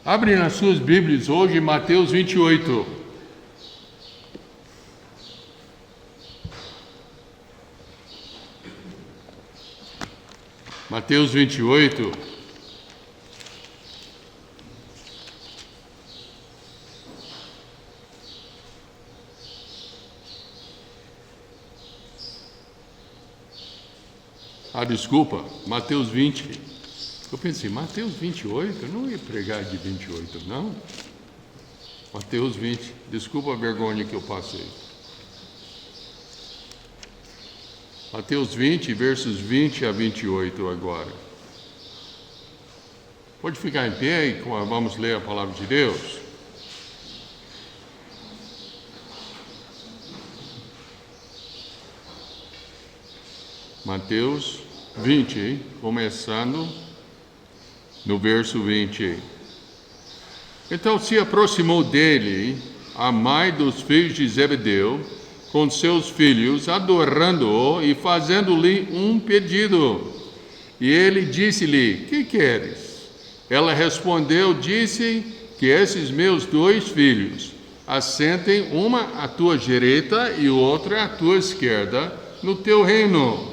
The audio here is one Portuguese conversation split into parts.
Abre nas suas Bíblias hoje Mateus 28. Mateus 28. Desculpa, Mateus 20. Eu pensei, Mateus 28? Eu não ia pregar de 28, não. Mateus 20. Desculpa a vergonha que eu passei. Mateus 20, versos 20 a 28 agora. Pode ficar em pé e vamos ler a palavra de Deus. Mateus 20, começando no verso 20. Então se aproximou dele a mãe dos filhos de Zebedeu, com seus filhos, adorando-o e fazendo-lhe um pedido. E ele disse-lhe: que queres? Ela respondeu, disse que esses meus 2 filhos assentem, uma à tua direita e outra à tua esquerda, no teu reino.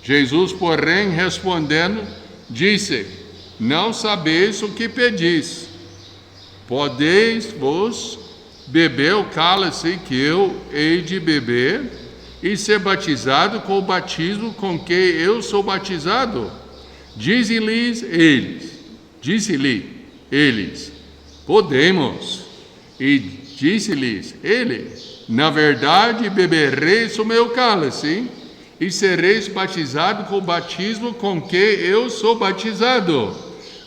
Jesus, porém, respondendo, disse: não sabeis o que pedis. Podeis-vos beber o cálice que eu hei de beber e ser batizado com o batismo com que eu sou batizado? Disse-lhe eles, podemos. E disse-lhes ele, na verdade bebereis o meu cálice e sereis batizado com o batismo com que eu sou batizado.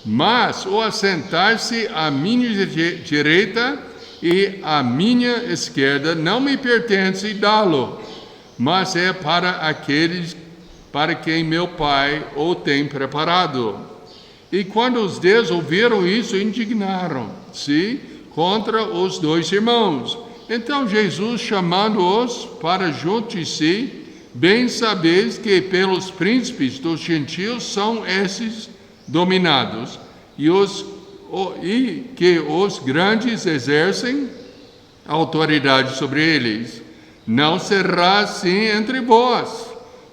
Mas o assentar-se à minha direita e à minha esquerda não me pertence dá-lo, mas é para aqueles para quem meu Pai o tem preparado. E quando os 10 ouviram isso, indignaram-se contra os 2 irmãos. Então Jesus, chamando-os para junto de si, bem sabeis que pelos príncipes dos gentios são esses dominados, e que os grandes exercem autoridade sobre eles. Não será assim entre vós,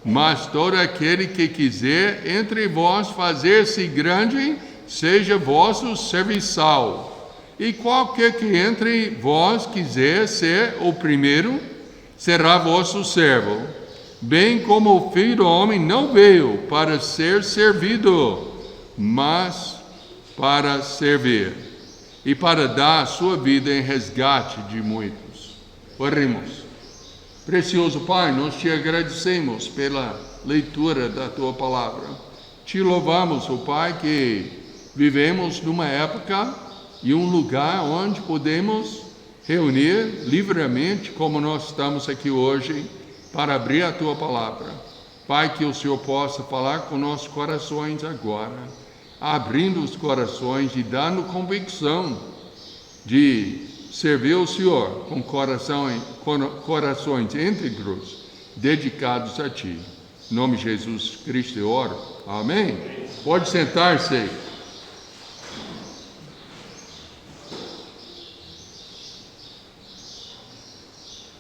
mas todo aquele que quiser entre vós fazer-se grande, seja vosso serviçal. E qualquer que entre vós quiser ser o primeiro, será vosso servo. Bem como o Filho do Homem não veio para ser servido, mas para servir, e para dar a sua vida em resgate de muitos. Oremos. Precioso Pai, nós te agradecemos pela leitura da tua palavra. Te louvamos, ó Pai, que vivemos numa época e um lugar onde podemos reunir livremente, como nós estamos aqui hoje, para abrir a tua palavra. Pai, que o Senhor possa falar com nossos corações agora, abrindo os corações e dando convicção de servir o Senhor com corações íntegros, dedicados a Ti. Em nome de Jesus Cristo eu oro. Amém? Pode sentar-se.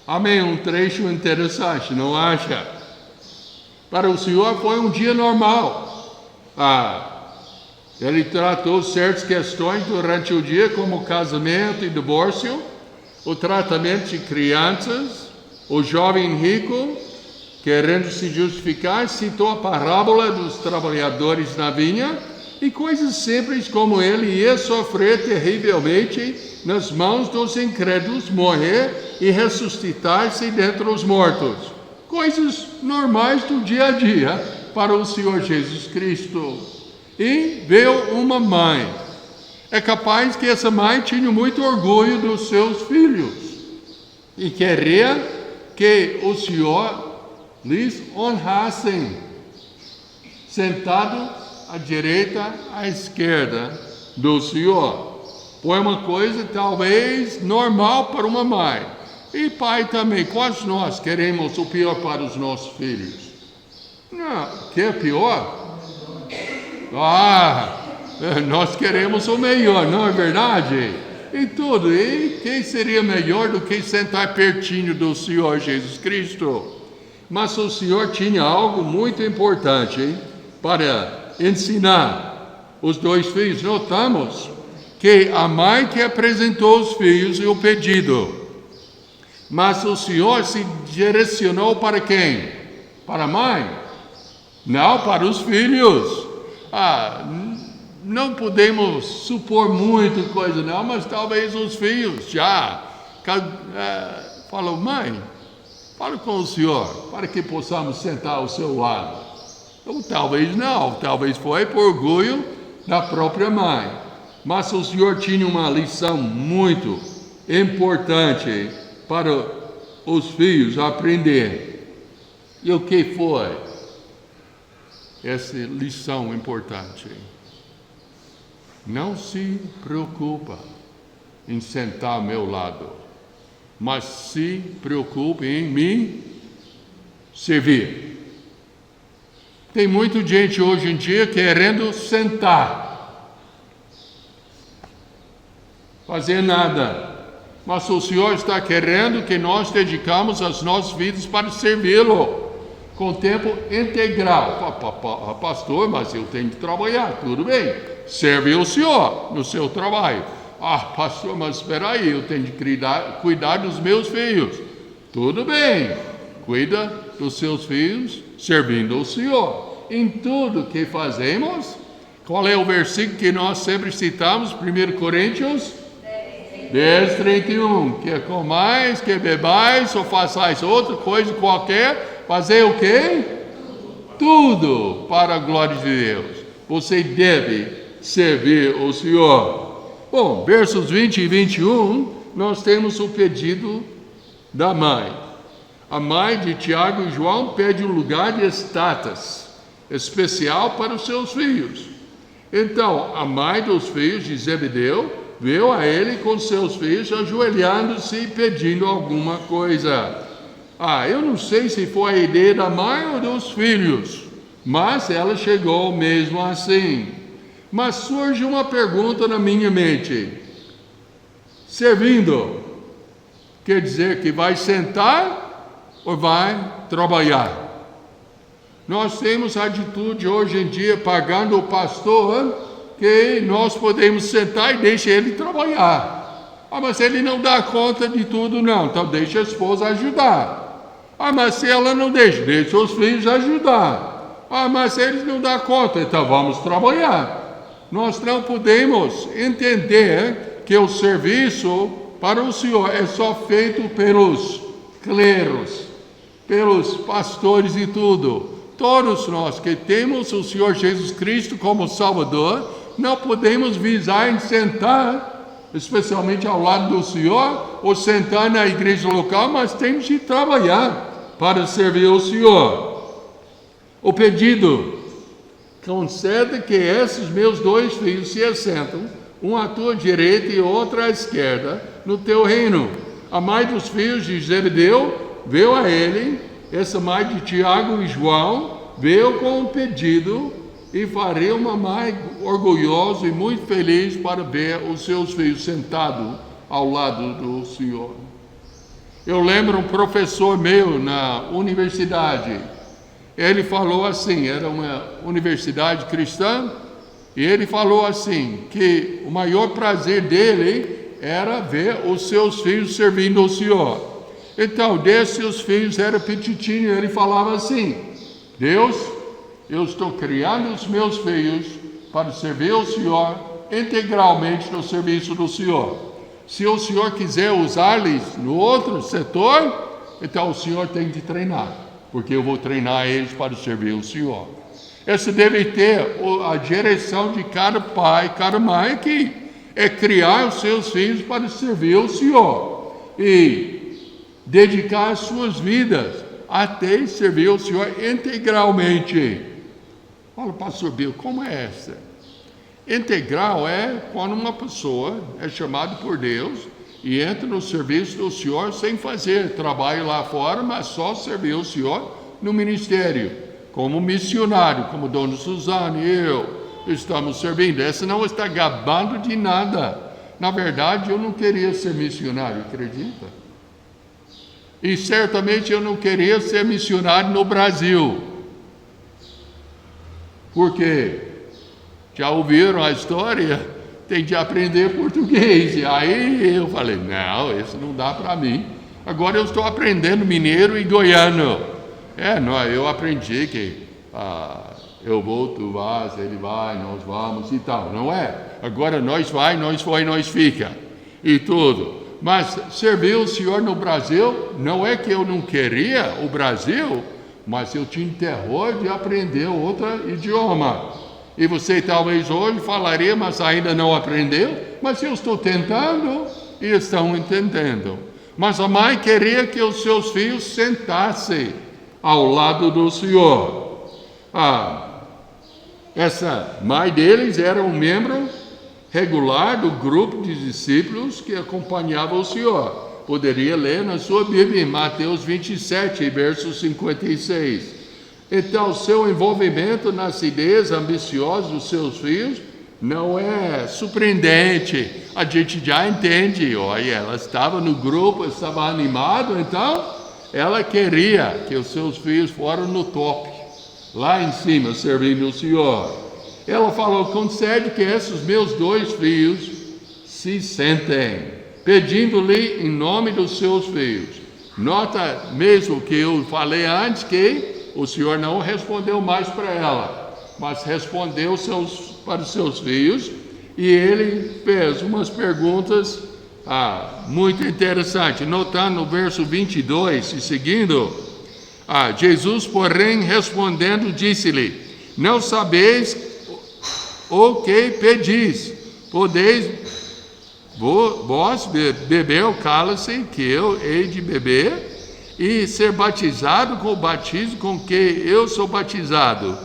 Amém, um trecho interessante, não acha? Para o Senhor foi um dia normal. Ele tratou certas questões durante o dia, como casamento e divórcio, o tratamento de crianças, o jovem rico, querendo se justificar, citou a parábola dos trabalhadores na vinha, e coisas simples como ele ia sofrer terrivelmente nas mãos dos incrédulos, morrer e ressuscitar-se dentre os mortos. Coisas normais do dia a dia para o Senhor Jesus Cristo. E veio uma mãe. É capaz que essa mãe tinha muito orgulho dos seus filhos e queria que o Senhor lhes honrassem, sentado à direita, à esquerda do Senhor. Foi uma coisa talvez normal para uma mãe. E pai também. Quantos nós queremos o pior para os nossos filhos? Não, quer pior? Nós queremos o melhor, não é verdade? Em tudo. E quem seria melhor do que sentar pertinho do Senhor Jesus Cristo? Mas o Senhor tinha algo muito importante para ensinar os dois filhos. Notamos que a mãe que apresentou os filhos e o pedido. Mas o Senhor se direcionou para quem? Para a mãe? Não, para os filhos. Não podemos supor muita coisa, não, mas talvez os filhos já falam, mãe, fala com o Senhor, para que possamos sentar ao seu lado. Ou talvez não, talvez foi por orgulho da própria mãe. Mas o Senhor tinha uma lição muito importante para os filhos aprender. E o que foi essa lição importante? Não se preocupa em sentar ao meu lado, mas se preocupe em me servir. Tem muita gente hoje em dia querendo sentar, fazer nada, mas o Senhor está querendo que nós dedicamos as nossas vidas para servi-lo, com tempo integral. Pastor, mas eu tenho que trabalhar, tudo bem, serve o Senhor no seu trabalho. Pastor, mas espera aí, eu tenho que cuidar dos meus filhos. Tudo bem, cuida dos seus filhos, servindo o Senhor. Em tudo que fazemos, qual é o versículo que nós sempre citamos? 1 Coríntios 10:31. Que comais, que bebais, ou façais outra coisa qualquer, fazer o quê? Tudo para a glória de Deus. Você deve servir o Senhor. Bom, versos 20 e 21, nós temos o pedido da mãe. A mãe de Tiago e João pede um lugar de estátuas especial para os seus filhos. Então, a mãe dos filhos de Zebedeu veio a ele com seus filhos ajoelhando-se e pedindo alguma coisa. Eu não sei se foi a ideia da mãe ou dos filhos, mas ela chegou mesmo assim. Mas surge uma pergunta na minha mente. Servindo, quer dizer que vai sentar ou vai trabalhar? Nós temos a atitude hoje em dia, pagando o pastor, que nós podemos sentar e deixar ele trabalhar. Mas ele não dá conta de tudo não, então deixa a esposa ajudar. Mas se ela não deixa os filhos ajudar. Mas se eles não dão conta, então vamos trabalhar. Nós não podemos entender que o serviço para o Senhor é só feito pelos cleros, pelos pastores e tudo. Todos nós que temos o Senhor Jesus Cristo como Salvador, não podemos visar em sentar, especialmente ao lado do Senhor, ou sentar na igreja local, mas temos de trabalhar para servir o Senhor. O pedido: concede que esses meus dois filhos se assentam, um à tua direita e outro à esquerda, no teu reino. A mãe dos filhos de Zebedeu veio a ele, essa mãe de Tiago e João, veio com um pedido, e faria uma mãe orgulhosa e muito feliz para ver os seus filhos sentados ao lado do Senhor. Eu lembro um professor meu na universidade. Ele falou assim, era uma universidade cristã, e ele falou assim, que o maior prazer dele era ver os seus filhos servindo ao Senhor. Então, desde os filhos era petitinho, ele falava assim: Deus, eu estou criando os meus filhos para servir ao Senhor integralmente no serviço do Senhor. Se o Senhor quiser usar-lhes no outro setor, então o Senhor tem que treinar, porque eu vou treinar eles para servir o Senhor. Essa deve ter a direção de cada pai, cada mãe aqui, é criar os seus filhos para servir o Senhor e dedicar as suas vidas até servir o Senhor integralmente. Fala, pastor Bill, como é essa? Integral é quando uma pessoa é chamada por Deus e entra no serviço do Senhor sem fazer trabalho lá fora, mas só servir o Senhor no ministério, como missionário, como Dona Suzana e eu. estamos servindo. Essa não está gabando de nada. Na verdade, eu não queria ser missionário, acredita? E certamente eu não queria ser missionário no Brasil. Porque já ouviram a história? Tem de aprender português. E aí eu falei, não, isso não dá para mim. Agora eu estou aprendendo mineiro e goiano. Eu aprendi que eu vou, tu vais, ele vai, nós vamos e tal, não é? Agora nós vai, nós foi, nós fica. E tudo. Mas servir o Senhor no Brasil, não é que eu não queria o Brasil, mas eu tinha terror de aprender outro idioma. E você talvez hoje falaria, mas ainda não aprendeu. Mas eu estou tentando e estão entendendo. Mas a mãe queria que os seus filhos sentassem ao lado do Senhor. Essa mãe deles era um membro regular do grupo de discípulos que acompanhava o Senhor. Poderia ler na sua Bíblia, em Mateus 27, verso 56. Então, seu envolvimento nas ideias ambiciosas dos seus filhos não é surpreendente. A gente já entende. Olha, ela estava no grupo, estava animada, então ela queria que os seus filhos fossem no top, lá em cima, servindo o Senhor. Ela falou, concede que esses meus 2 filhos se sentem, pedindo-lhe em nome dos seus filhos. Nota mesmo que eu falei antes que o Senhor não respondeu mais para ela, mas respondeu para os seus filhos, e ele fez umas perguntas muito interessantes. Notando no verso 22 e seguindo, Jesus, porém, respondendo, disse-lhe, não sabeis o que pedis, podeis vós beber o cálice que eu hei de beber, e ser batizado com o batismo com que eu sou batizado.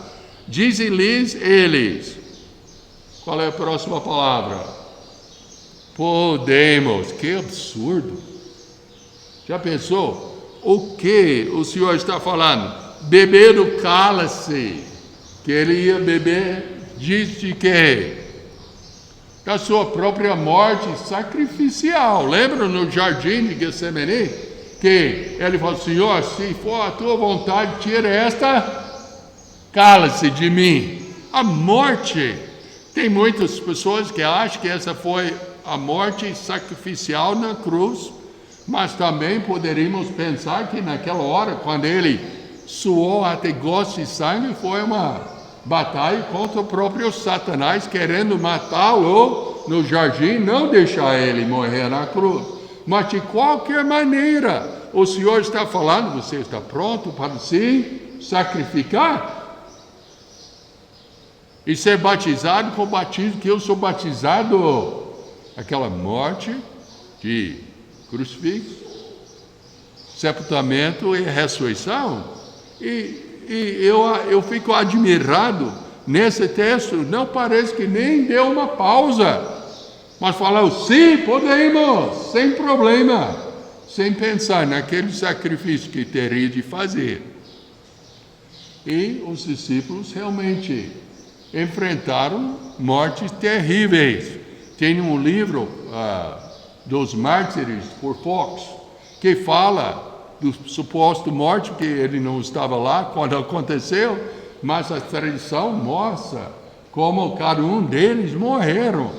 Dizem-lhes eles. Qual é a próxima palavra? Podemos. Que absurdo. Já pensou? O que o Senhor está falando? Beber o cálice que ele ia beber, diz de quê? Da sua própria morte sacrificial. Lembra no jardim de Getsemane? Que ele falou, Senhor, se for a tua vontade, tira esta cálice de mim. A morte. Tem muitas pessoas que acham que essa foi a morte sacrificial na cruz, mas também poderíamos pensar que naquela hora, quando ele suou até gosto de sangue, foi uma batalha contra o próprio Satanás, querendo matá-lo no jardim, não deixar ele morrer na cruz. Mas de qualquer maneira, o Senhor está falando, você está pronto para se sacrificar? E ser batizado com o batismo que eu sou batizado. Aquela morte de crucifixo, sepultamento e ressurreição. E eu fico admirado nesse texto, não parece que nem deu uma pausa. Mas falou, sim, podemos, sem problema, sem pensar naquele sacrifício que teria de fazer. E os discípulos realmente enfrentaram mortes terríveis. Tem um livro dos mártires por Fox, que fala do suposto morte, que ele não estava lá quando aconteceu, mas a tradição mostra como cada um deles morreram.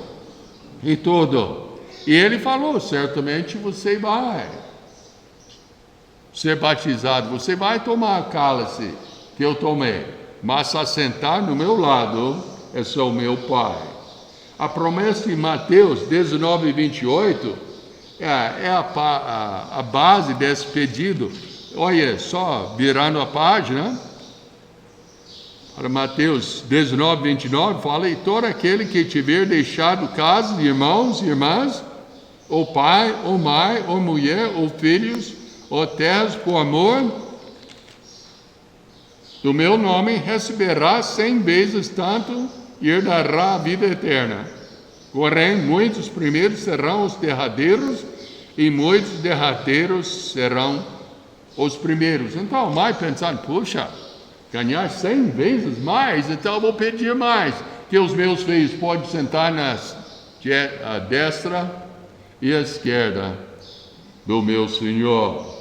E tudo. E ele falou, certamente você vai ser batizado, você vai tomar a cálice que eu tomei, mas assentar no meu lado é só o meu Pai. A promessa de Mateus 19, 28 é a base desse pedido. Olha, só virando a página, para Mateus 19, 29, fala, e todo aquele que tiver deixado casa de irmãos e irmãs, ou pai, ou mãe, ou mulher, ou filhos, ou terras por amor do meu nome, receberá 100 vezes tanto e herdará a vida eterna. Porém, muitos primeiros serão os derradeiros, e muitos derradeiros serão os primeiros. Então, mãe pensando, puxa, ganhar 100 vezes mais, então eu vou pedir mais. que os meus filhos podem sentar à destra e à esquerda do meu Senhor.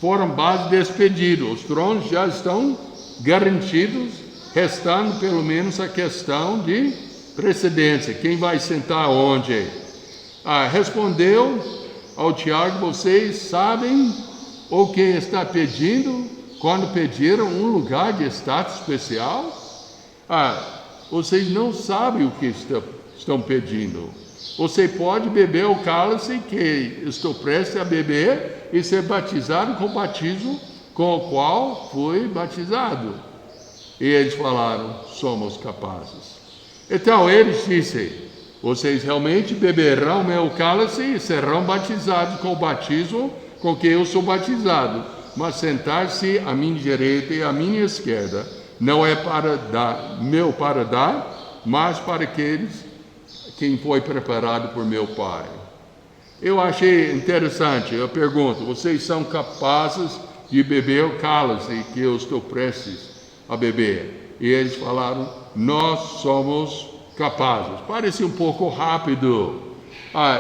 Foram base despedidos, os tronos já estão garantidos, restando pelo menos a questão de precedência, quem vai sentar onde? Respondeu ao Tiago, vocês sabem o que está pedindo quando pediram um lugar de status especial? Vocês não sabem o que estão pedindo. Você pode beber o cálice que estou prestes a beber e ser batizado com o batismo com o qual fui batizado. E eles falaram, somos capazes. Então eles disseram, vocês realmente beberão meu cálice e serão batizados com o batismo com que eu sou batizado. Mas sentar-se à minha direita e à minha esquerda não é para dar, mas para aqueles quem foi preparado por meu Pai. Eu achei interessante, eu pergunto, vocês são capazes de beber o cálice que eu estou prestes a beber? E eles falaram, nós somos capazes. Parece um pouco rápido.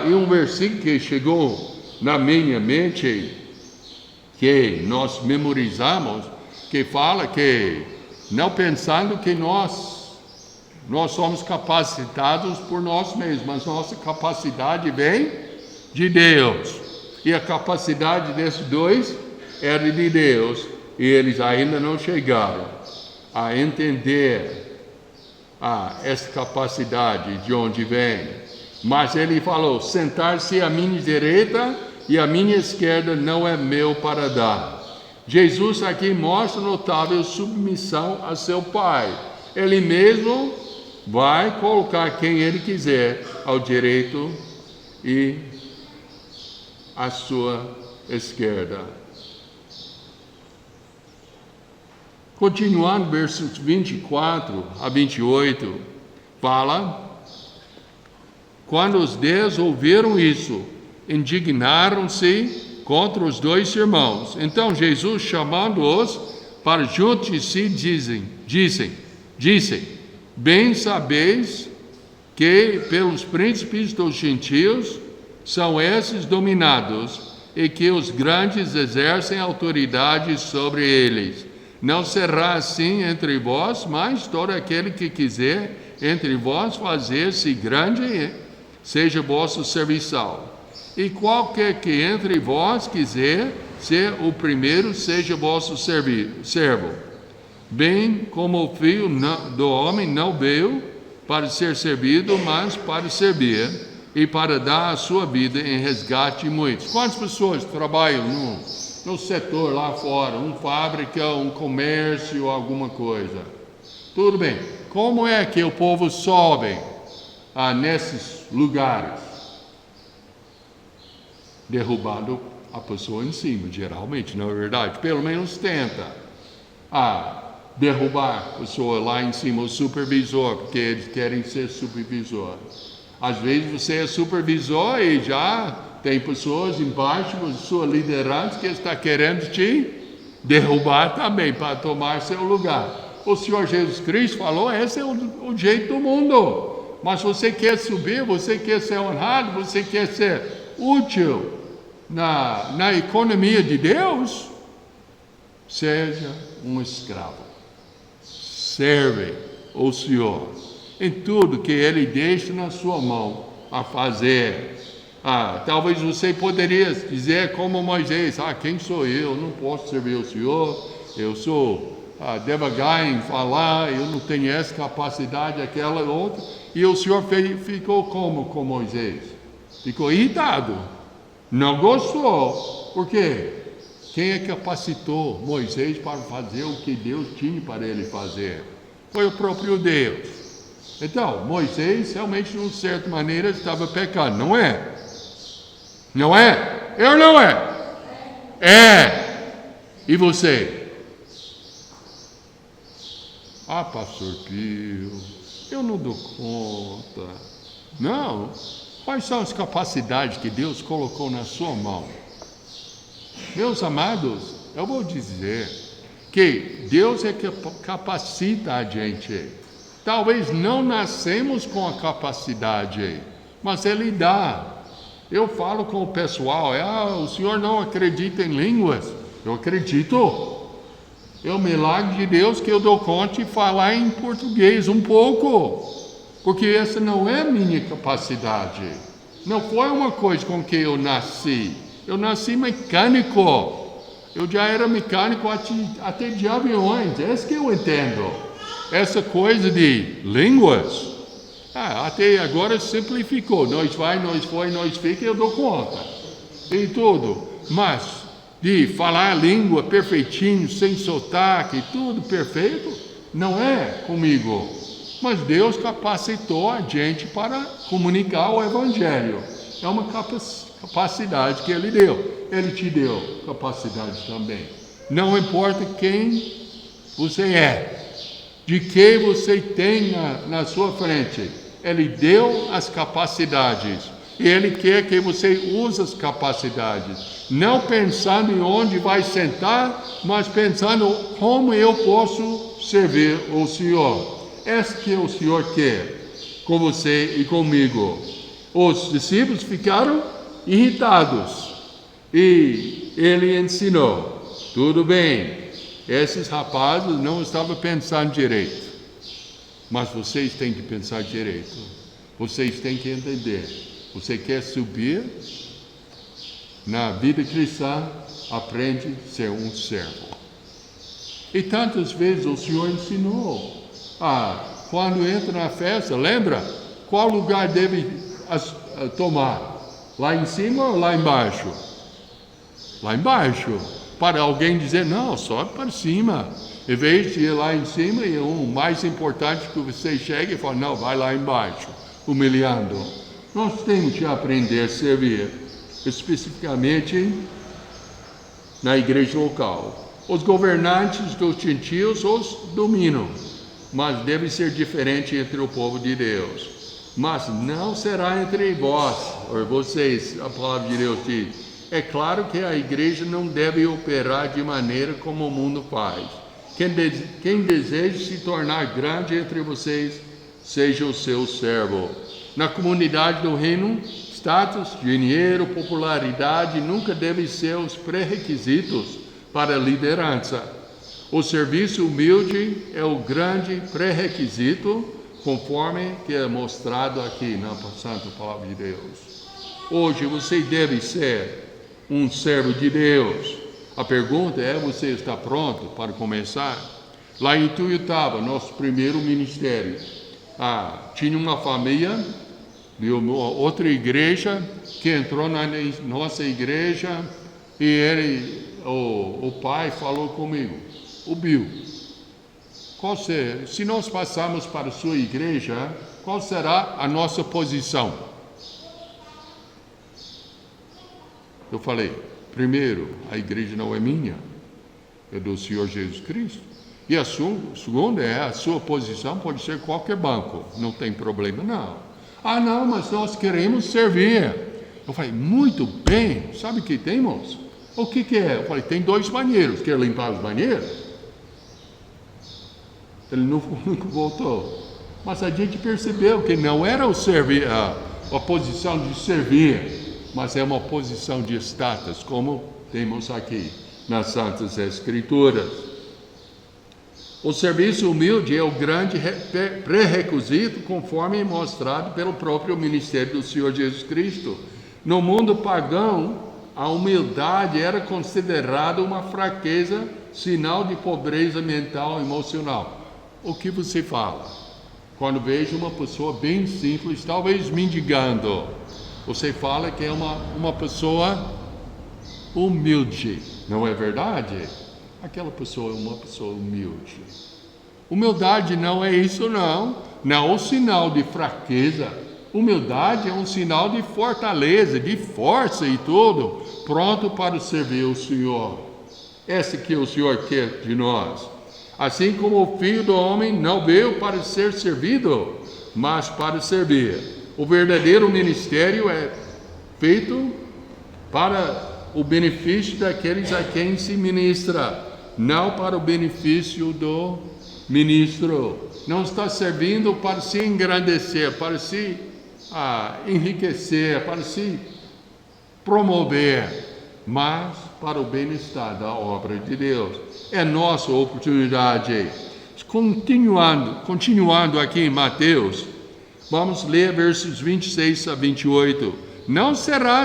E um versículo que chegou na minha mente, que nós memorizamos, que fala que, não pensando que nós somos capacitados por nós mesmos, mas nossa capacidade vem de Deus. E a capacidade desses dois era de Deus. E eles ainda não chegaram a entender essa capacidade de onde vem. Mas ele falou, sentar-se à minha direita e à minha esquerda não é meu para dar. Jesus aqui mostra notável submissão a seu Pai. Ele mesmo vai colocar quem ele quiser ao direito e à sua esquerda. Continuando, versos 24 a 28, fala, quando os 10 ouviram isso, indignaram-se contra os dois irmãos. Então Jesus, chamando-os para junto de si, disse, bem sabeis que pelos príncipes dos gentios são esses dominados e que os grandes exercem autoridade sobre eles. Não será assim entre vós, mas todo aquele que quiser entre vós fazer-se grande, seja vosso serviçal. E qualquer que entre vós quiser ser o primeiro, seja vosso servo. Bem como o Filho do Homem não veio para ser servido, mas para servir e para dar a sua vida em resgate de muitos. Quantas pessoas trabalham no setor lá fora, uma fábrica, um comércio, alguma coisa? Tudo bem. Como é que o povo sobe nesses lugares? Derrubando a pessoa em cima, geralmente, não é verdade? Pelo menos tenta derrubar a pessoa lá em cima, o supervisor, porque eles querem ser supervisor. Às vezes você é supervisor e já tem pessoas embaixo da sua liderança que está querendo te derrubar também para tomar seu lugar. O Senhor Jesus Cristo falou, esse é o jeito do mundo. Mas você quer subir, você quer ser honrado, você quer ser útil na economia de Deus, seja um escravo. Serve o Senhor em tudo que Ele deixa na sua mão a fazer. Talvez você poderia dizer como Moisés, quem sou eu? Não posso servir o Senhor, eu sou devagar em falar, eu não tenho essa capacidade, aquela outra. E o Senhor ficou como com Moisés? Ficou irritado, não gostou. Por quê? Quem é que capacitou Moisés para fazer o que Deus tinha para ele fazer? Foi o próprio Deus. Então, Moisés realmente, de uma certa maneira, estava pecando, não é? Não é? Eu não é? É! E você? Pastor Pio, eu não dou conta. Não. Quais são as capacidades que Deus colocou na sua mão? Meus amados, eu vou dizer que Deus é que capacita a gente. Talvez não nascemos com a capacidade, mas Ele dá. Eu falo com o pessoal, o senhor não acredita em línguas? Eu acredito. É um milagre de Deus que eu dou conta de falar em português um pouco, porque essa não é a minha capacidade. Não foi uma coisa com que eu nasci. Eu nasci mecânico. Eu já era mecânico até de aviões. É isso que eu entendo. Essa coisa de línguas, até agora simplificou. Nós vai, nós foi, nós fica, eu dou conta. E tudo. Mas de falar a língua perfeitinho, sem sotaque, tudo perfeito, não é comigo. Mas Deus capacitou a gente para comunicar o Evangelho. É uma capacidade que Ele deu. Ele te deu capacidade também. Não importa quem você é, de que você tem na sua frente. Ele deu as capacidades. E Ele quer que você use as capacidades. Não pensando em onde vai sentar, mas pensando como eu posso servir o Senhor. Esse que o Senhor quer com você e comigo. Os discípulos ficaram irritados. E Ele ensinou. Tudo bem. Esses rapazes não estavam pensando direito. Mas vocês têm que pensar direito. Vocês têm que entender. Você quer subir na vida cristã, aprende a ser um servo. E tantas vezes o Senhor ensinou. Quando entra na festa, lembra? Qual lugar deve tomar? Lá em cima ou lá embaixo? Lá embaixo. Para alguém dizer, não, sobe para cima. Em vez de ir lá em cima, e o mais importante que você chegue e fala, não, vai lá embaixo, humilhando. Nós temos que aprender a servir, especificamente na igreja local. Os governantes dos gentios os dominam, mas deve ser diferente entre o povo de Deus. Mas não será entre vós, ou vocês, a palavra de Deus diz. É claro que a igreja não deve operar de maneira como o mundo faz. Quem deseja se tornar grande entre vocês, seja o seu servo. Na comunidade do reino, status, dinheiro, popularidade nunca devem ser os pré-requisitos para a liderança. O serviço humilde é o grande pré-requisito, conforme que é mostrado aqui na Santa Palavra de Deus. Hoje você deve ser um servo de Deus. A pergunta é, você está pronto para começar? Lá em Tuiutaba, nosso primeiro ministério, tinha uma família de uma outra igreja que entrou na nossa igreja e o pai falou comigo, o Bill, se nós passarmos para a sua igreja, qual será a nossa posição? Eu falei, primeiro, a igreja não é minha, é do Senhor Jesus Cristo. E a segunda a sua posição pode ser qualquer banco, não tem problema não. Não, mas nós queremos servir. Eu falei, muito bem, sabe o que temos? O que é? Eu falei, tem 2 banheiros, quer limpar os banheiros? Ele nunca voltou. Mas a gente percebeu que não era a posição de servir, mas é uma posição de status, como temos aqui nas Santas Escrituras. O serviço humilde é o grande pré-requisito, conforme mostrado pelo próprio ministério do Senhor Jesus Cristo. No mundo pagão, a humildade era considerada uma fraqueza, sinal de pobreza mental e emocional. O que você fala? Quando vejo uma pessoa bem simples, talvez mendigando, você fala que é uma pessoa humilde, não é verdade? Aquela pessoa é uma pessoa humilde. Humildade não é isso não é um sinal de fraqueza. Humildade é um sinal de fortaleza, de força e tudo, pronto para servir o Senhor. Esse que o Senhor quer de nós. Assim como o Filho do Homem não veio para ser servido, mas para servir. O verdadeiro ministério é feito para o benefício daqueles a quem se ministra, não para o benefício do ministro não está servindo para se engrandecer, para se enriquecer, para se promover, mas para o bem-estar da obra de Deus. É nossa oportunidade. Continuando aqui em Mateus, vamos ler versos 26 a 28. Não será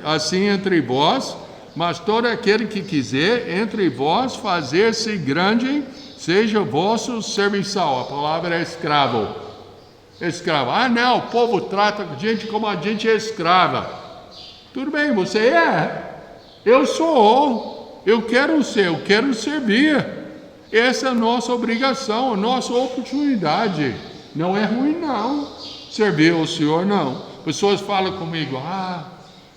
assim entre vós, mas todo aquele que quiser entre vós fazer-se grande, seja vosso serviçal. A palavra é escravo. Escravo. Não, o povo trata a gente como a gente é escrava. Tudo bem, você é. Eu sou. Eu quero ser, eu quero servir. Essa é a nossa obrigação, a nossa oportunidade. Não é ruim, não. Servir ao Senhor, não. Pessoas falam comigo,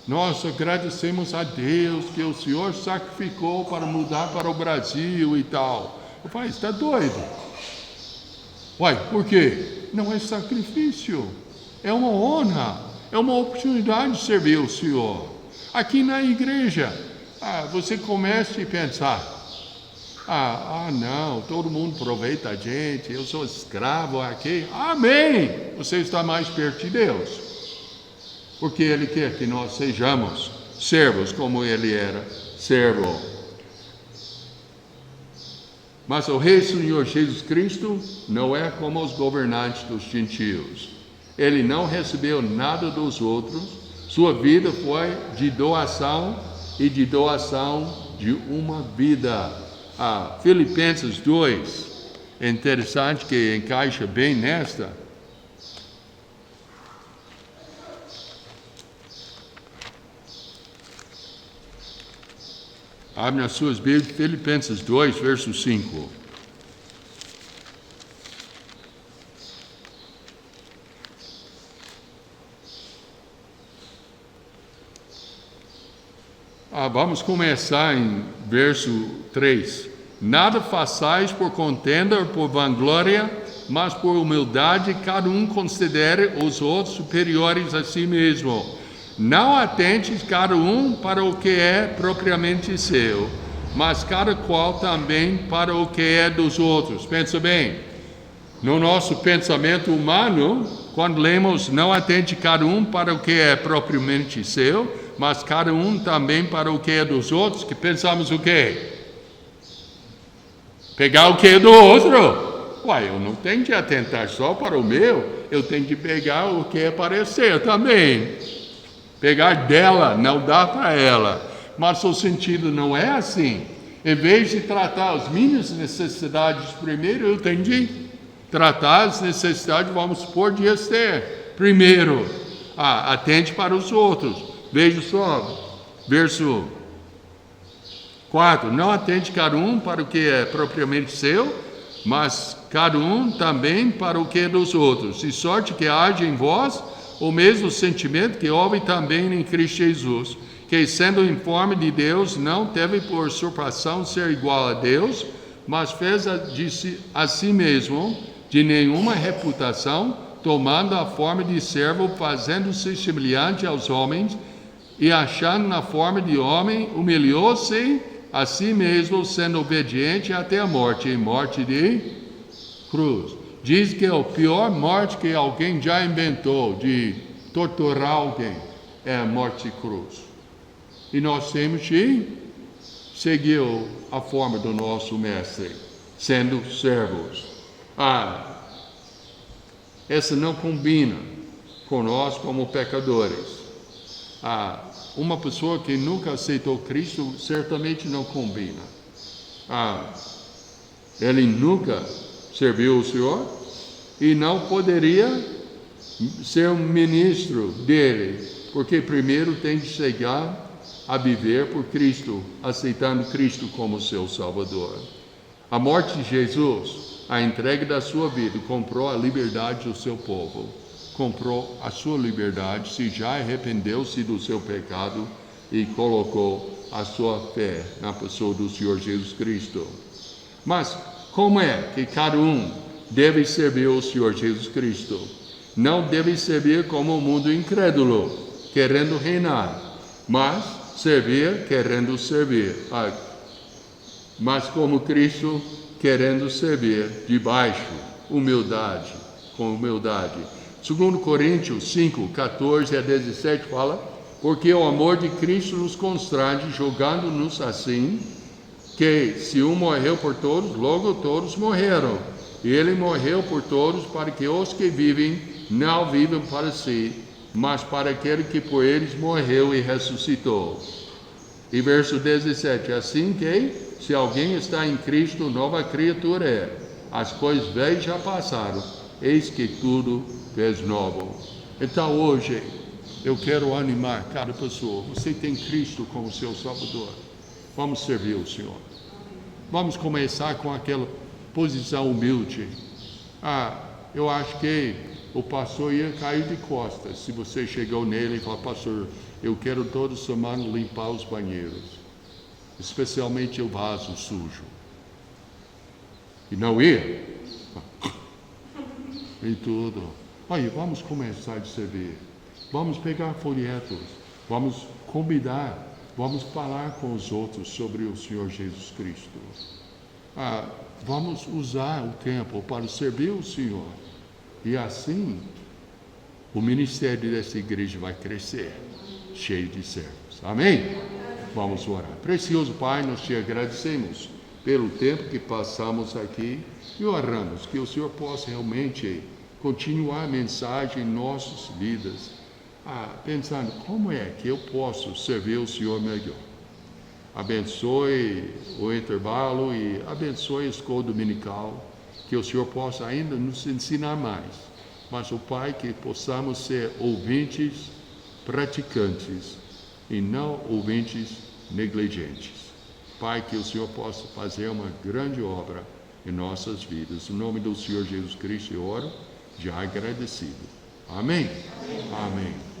nós agradecemos a Deus que o Senhor sacrificou para mudar para o Brasil e tal. Eu falo, está doido? Uai, por quê? Não é sacrifício, é uma honra, é uma oportunidade de servir o Senhor. Aqui na igreja, você começa a pensar, não, todo mundo aproveita a gente, eu sou escravo aqui. Amém! Você está mais perto de Deus. Porque Ele quer que nós sejamos servos como Ele era servo. Mas o Rei Senhor Jesus Cristo não é como os governantes dos gentios. Ele não recebeu nada dos outros. Sua vida foi de doação e de doação de uma vida. Filipenses 2, é interessante que encaixa bem nesta. Abre nas suas Bíblias, Filipenses 2, verso 5. Vamos começar em verso 3. Nada façais por contenda ou por vanglória, mas por humildade cada um considere os outros superiores a si mesmo. Não atentes cada um para o que é propriamente seu, mas cada qual também para o que é dos outros. Pensa bem, no nosso pensamento humano, quando lemos não atente cada um para o que é propriamente seu, mas cada um também para o que é dos outros, que pensamos o quê? Pegar o que é do outro. Eu não tenho de atentar só para o meu, eu tenho de pegar o que é parecer também. Pegar dela, não dá para ela. Mas o sentido não é assim. Em vez de tratar as minhas necessidades primeiro, eu tenho de tratar as necessidades, vamos supor, de Esther. Primeiro, atente para os outros. Veja só, verso 4. Não atente cada um para o que é propriamente seu, mas cada um também para o que é dos outros. De sorte que haja em vós o mesmo sentimento que houve também em Cristo Jesus, que sendo em forma de Deus, não teve por usurpação ser igual a Deus, mas fez a si mesmo de nenhuma reputação, tomando a forma de servo, fazendo-se semelhante aos homens, e achando na forma de homem, humilhou-se a si mesmo, sendo obediente até a morte, e morte de cruz. Diz que a pior morte que alguém já inventou de torturar alguém é a morte de cruz. E nós temos de seguir a forma do nosso mestre, sendo servos. Essa não combina com nós como pecadores. Uma pessoa que nunca aceitou Cristo certamente não combina. Ele nunca serviu o Senhor e não poderia ser um ministro dele, porque primeiro tem que chegar a viver por Cristo, aceitando Cristo como seu Salvador. A morte de Jesus, a entrega da sua vida, comprou a liberdade do seu povo, comprou a sua liberdade, se já arrependeu-se do seu pecado e colocou a sua fé na pessoa do Senhor Jesus Cristo. Mas como é que cada um deve servir o Senhor Jesus Cristo? Não deve servir como o mundo incrédulo, querendo reinar, mas servir querendo servir. Mas como Cristo querendo servir de baixo, humildade, com humildade. 2 Coríntios 5, 14 a 17 fala: porque o amor de Cristo nos constrange, julgando-nos assim, que se um morreu por todos, logo todos morreram. E ele morreu por todos, para que os que vivem não vivam para si, mas para aquele que por eles morreu e ressuscitou. E verso 17: assim que, se alguém está em Cristo, nova criatura é. As coisas velhas já passaram, eis que tudo fez novo. Então hoje, eu quero animar cada pessoa. Você tem Cristo como seu Salvador. Vamos servir o Senhor. Vamos começar com aquela posição humilde. Eu acho que o pastor ia cair de costas se você chegou nele e falou: pastor, eu quero toda semana limpar os banheiros, especialmente o vaso sujo. E não ia. E tudo. Olha, vamos começar a servir. Vamos pegar folhetos. Vamos convidar. Vamos falar com os outros sobre o Senhor Jesus Cristo. Vamos usar o tempo para servir o Senhor. E assim, o ministério dessa igreja vai crescer, cheio de servos. Amém? Vamos orar. Precioso Pai, nós te agradecemos pelo tempo que passamos aqui e oramos que o Senhor possa realmente continuar a mensagem em nossas vidas, pensando como é que eu posso servir o Senhor melhor. Abençoe o intervalo e abençoe a escola dominical, que o Senhor possa ainda nos ensinar mais. Mas, o Pai, que possamos ser ouvintes praticantes e não ouvintes negligentes. Pai, que o Senhor possa fazer uma grande obra em nossas vidas. Em nome do Senhor Jesus Cristo eu oro, já agradecido. Amém? Amém.